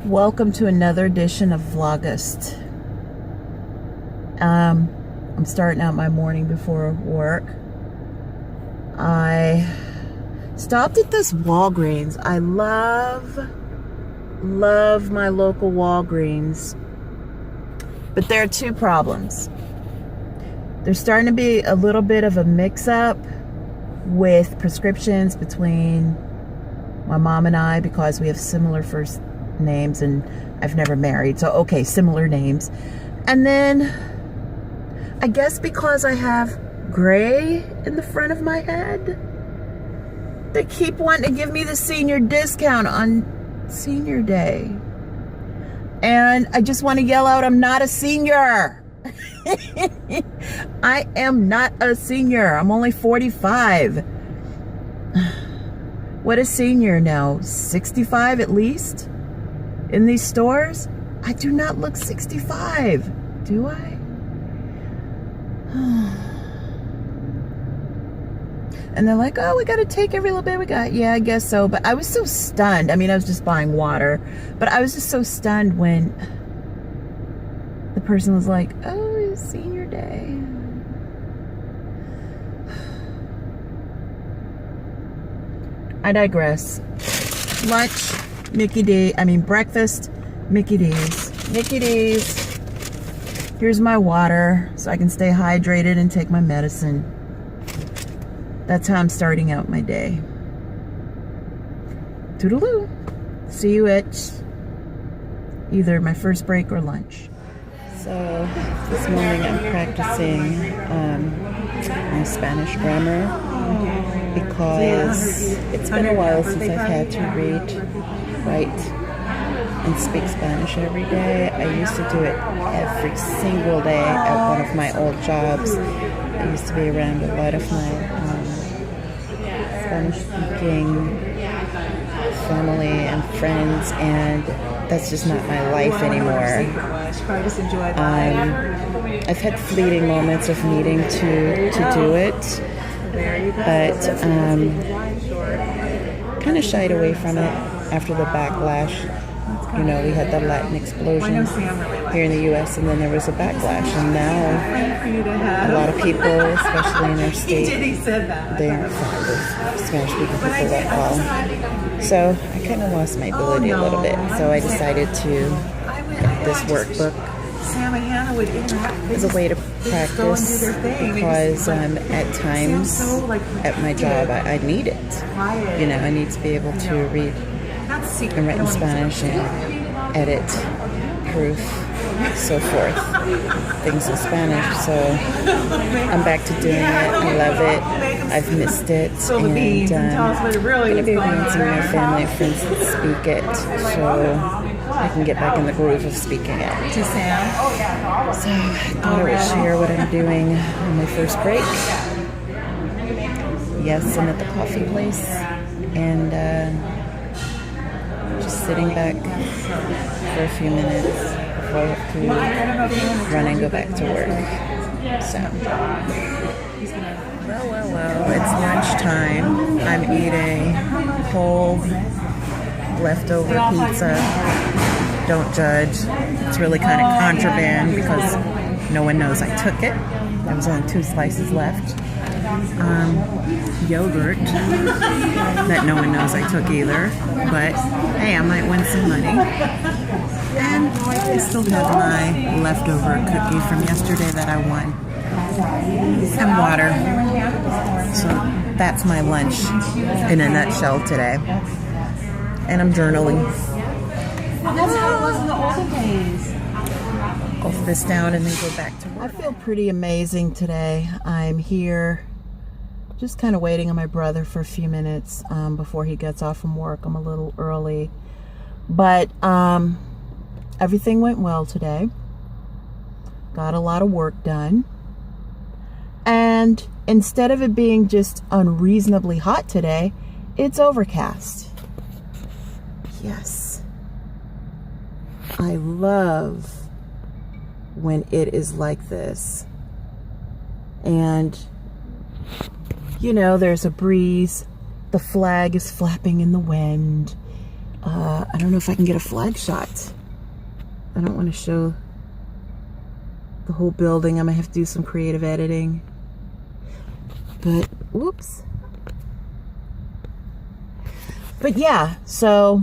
Welcome to another edition of Vlogust. I'm starting out my morning before work. I stopped at this Walgreens. I love my local Walgreens. But there are two problems. There's starting to be a little bit of a mix-up with prescriptions between my mom and I because we have similar first names and I've never married, so okay, similar names. And then I guess because I have gray in the front of my head, they keep wanting to give me the senior discount on senior day, and I just want to yell out, I'm not a senior. I am not a senior. I'm only 45. What is senior now? 65 at least? In these stores? I do not look 65, do I? And they're like, oh, we got to take every little bit we got. Yeah, I guess so. But I was so stunned. I mean, I was just buying water. But I was just so stunned when the person was like, oh, it's senior day. I digress. Lunch, breakfast, Mickey D's. Mickey D's. Here's my water so I can stay hydrated and take my medicine. That's how I'm starting out my day. Toodaloo. See you at either my first break or lunch. So this morning I'm practicing my Spanish grammar because it's been a while since I've had to read, write, and speak Spanish every day. I used to do it every single day at one of my old jobs. I used to be around a lot of my Spanish-speaking family and friends, and that's just not my life anymore. I've had fleeting moments of needing to do it, but kind of shied away from it after the backlash. You know, we had the Latin explosion here in the U.S., and then there was a backlash, and now a lot of people, especially in our state, they aren't fond of Spanish-speaking people at all. So I kind of lost my ability a little bit, so I decided to get this workbook as a way to practice, because at times at my job I need it. You know, I need to be able to read and write in Spanish and edit, proof, so forth, things in Spanish. So I'm back to doing it. I love it. I've missed it, and I'm going to be around some of my family and friends that speak it, so I can get back in the groove of speaking it. So I thought I would share what I'm doing on my first break. Yes, I'm at the coffee place, and just sitting back for a few minutes before I have to run and go back to work. So, well, it's lunchtime. I'm eating cold leftover pizza. Don't judge. It's really kind of contraband because no one knows I took it. There was only 2 slices left. Yogurt that no one knows I took either, but hey, I might win some money. And I still have my leftover cookie from yesterday that I won, and water. So that's my lunch in a nutshell today, and I'm journaling. That's how it was in the olden days. Go this down and then go back to work. I feel pretty amazing today. I'm here just kind of waiting on my brother for a few minutes before he gets off from work. I'm a little early, but everything went well today. Got a lot of work done, and instead of it being just unreasonably hot today, it's overcast. Yes, I love when it is like this, and you know, there's a breeze, the flag is flapping in the wind, I I don't know if I can get a flag shot. I don't want to show the whole building. I might have to do some creative editing. But, whoops. But yeah, so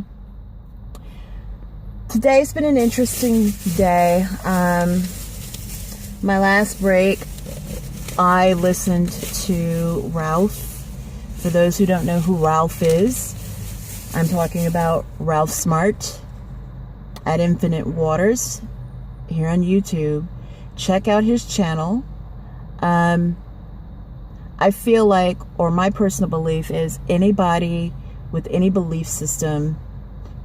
today's been an interesting day. My last break, I listened to Ralph. For those who don't know who Ralph is, I'm talking about Ralph Smart at Infinite Waters here on YouTube. Check out his channel. I feel like, or my personal belief is, anybody with any belief system,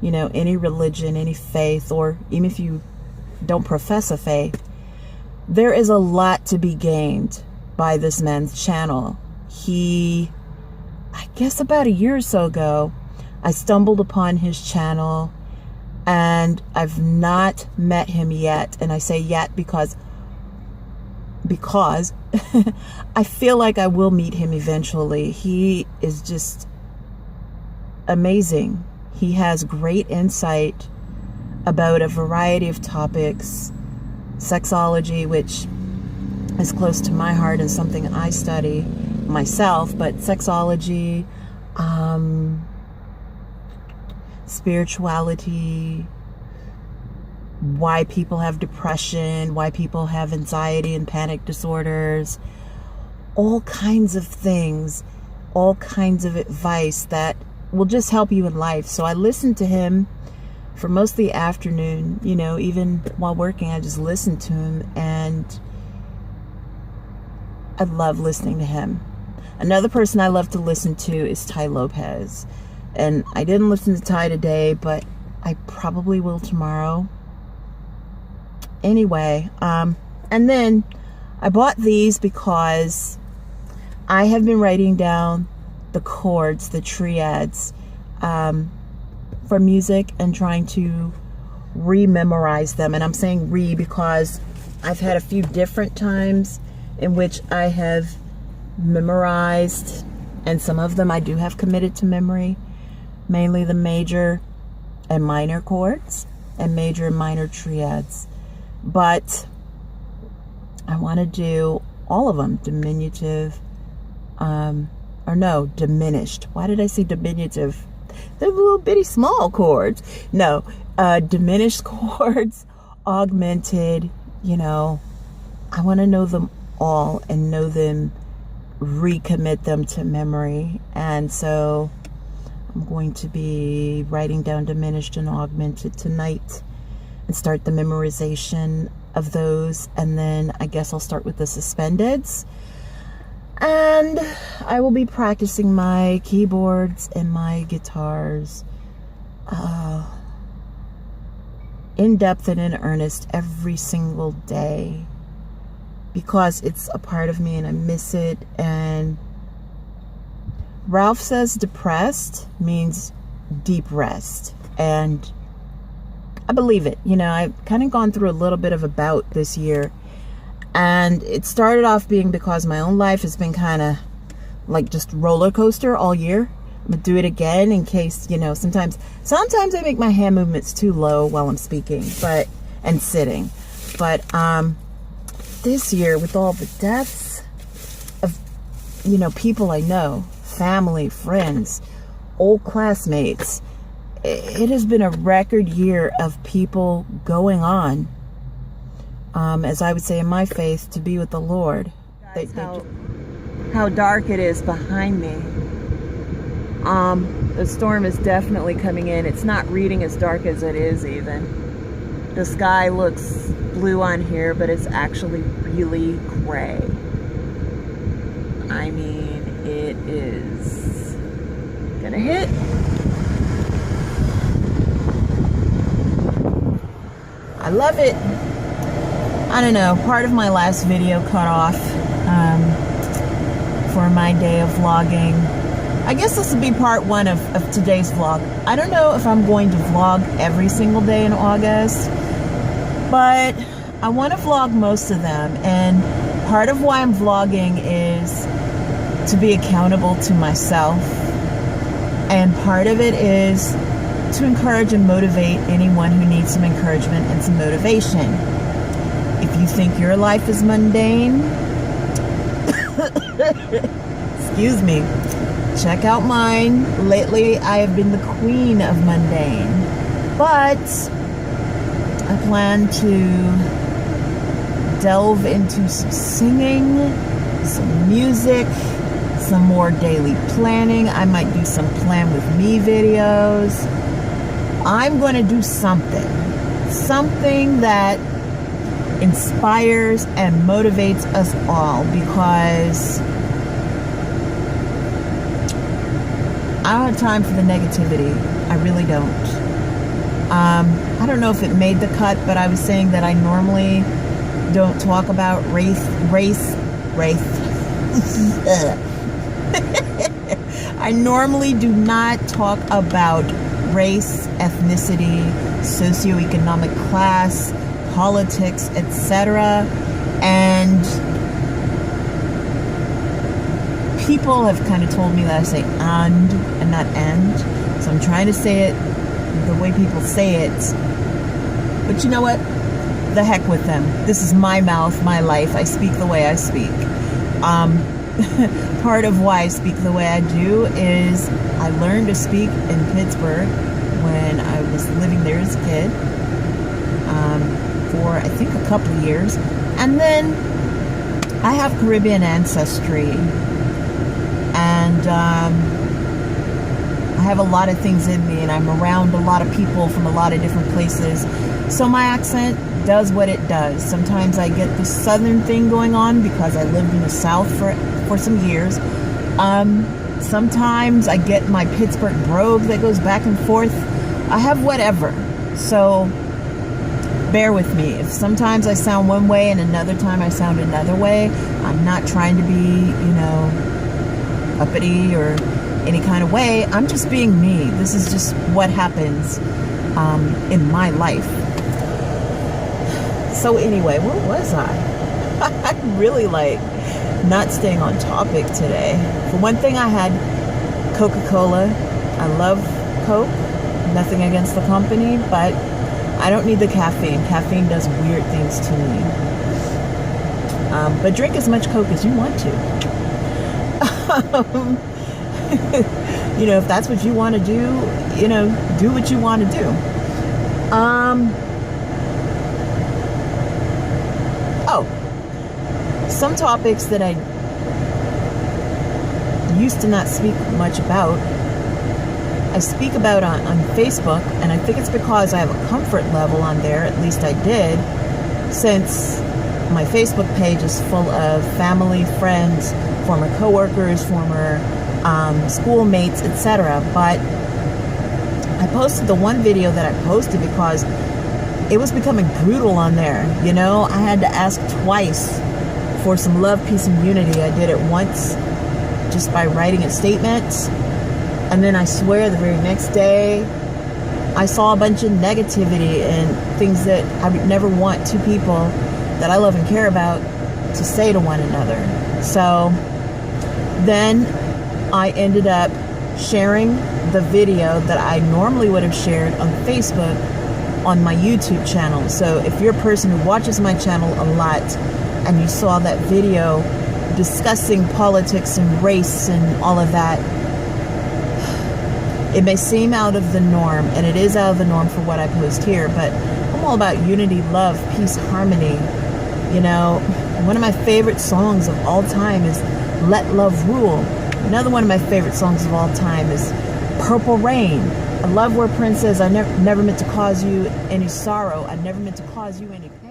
you know, any religion, any faith, or even if you don't profess a faith, there is a lot to be gained by this man's channel. He, I guess about a year or so ago, I stumbled upon his channel, and I've not met him yet. And I say yet because I feel like I will meet him eventually. He is just amazing. He has great insight about a variety of topics. Sexology, which is close to my heart and something I study myself, but sexology, spirituality, why people have depression, why people have anxiety and panic disorders, all kinds of things, all kinds of advice that will just help you in life. So I listened to him for most of the afternoon, you know, even while working, I just listened to him, and I love listening to him. Another person I love to listen to is Ty Lopez. And I didn't listen to Ty today, but I probably will tomorrow. Anyway, and then I bought these because I have been writing down the chords, the triads, for music, and trying to rememorize them. And I'm saying because I've had a few different times in which I have memorized, and some of them I do have committed to memory, mainly the major and minor chords and major and minor triads. But I want to do all of them, diminutive, or no, diminished. Why did I say diminutive? They're little bitty small chords. No, diminished chords, augmented, you know. I want to know them all and know them, recommit them to memory. And so I'm going to be writing down diminished and augmented tonight and start the memorization of those. And then I guess I'll start with the suspendeds. And I will be practicing my keyboards and my guitars in depth and in earnest every single day, because it's a part of me and I miss it. And Ralph says depressed means deep rest, and I believe it. You know, I've kind of gone through a little bit of a bout this year, and it started off being because my own life has been kind of like just roller coaster all year. I'm gonna do it again in case, you know, sometimes I make my hand movements too low while I'm speaking, and sitting. But this year, with all the deaths of, you know, people I know, family, friends, old classmates, it has been a record year of people going on, as I would say in my faith, to be with the Lord. How dark it is behind me. The storm is definitely coming in. It's not reading as dark as it is even. The sky looks blue on here, but it's actually really gray. I mean, it is gonna hit. I love it. I don't know, part of my last video cut off for my day of vlogging. I guess this will be part one of today's vlog. I don't know if I'm going to vlog every single day in August, but I want to vlog most of them. And part of why I'm vlogging is to be accountable to myself. And part of it is to encourage and motivate anyone who needs some encouragement and some motivation. If you think your life is mundane, excuse me, check out mine. Lately, I have been the queen of mundane, but I plan to delve into some singing, some music, some more daily planning. I might do some plan with me videos. I'm going to do something that inspires and motivates us all, because I don't have time for the negativity. I really don't. I don't know if it made the cut, but I was saying that I normally don't talk about race. I normally do not talk about race, ethnicity, socioeconomic class, politics, etc. And people have kind of told me that I say and not and. So I'm trying to say it the way people say it. But you know what? The heck with them. This is my mouth, my life. I speak the way I speak. Part of why I speak the way I do is I learned to speak in Pittsburgh when I was living there as a kid for I think a couple of years. And then I have Caribbean ancestry, and I have a lot of things in me, and I'm around a lot of people from a lot of different places. So my accent does what it does. Sometimes I get the southern thing going on because I lived in the South for some years. Sometimes I get my Pittsburgh brogue that goes back and forth. I have whatever. So bear with me. If sometimes I sound one way and another time I sound another way, I'm not trying to be, uppity or any kind of way. I'm just being me. This is just what happens in my life. So anyway, where was I? I'm really not staying on topic today. For one thing, I had Coca-Cola. I love Coke. Nothing against the company, but I don't need the caffeine. Caffeine does weird things to me. But drink as much Coke as you want to. If that's what you want to do, do what you want to do. Some topics that I used to not speak much about, I speak about on Facebook, and I think it's because I have a comfort level on there, at least I did, since my Facebook page is full of family, friends, former coworkers, former schoolmates, etc. But I posted the one video that I posted because it was becoming brutal on there. I had to ask twice for some love, peace, and unity. I did it once just by writing a statement, and then I swear the very next day I saw a bunch of negativity and things that I would never want two people that I love and care about to say to one another. So then I ended up sharing the video that I normally would have shared on Facebook on my YouTube channel. So if you're a person who watches my channel a lot and you saw that video discussing politics and race and all of that, it may seem out of the norm, and it is out of the norm for what I post here, but I'm all about unity, love, peace, harmony. One of my favorite songs of all time is Let Love Rule. Another one of my favorite songs of all time is Purple Rain. I love where Prince says, I never meant to cause you any sorrow. I never meant to cause you any pain.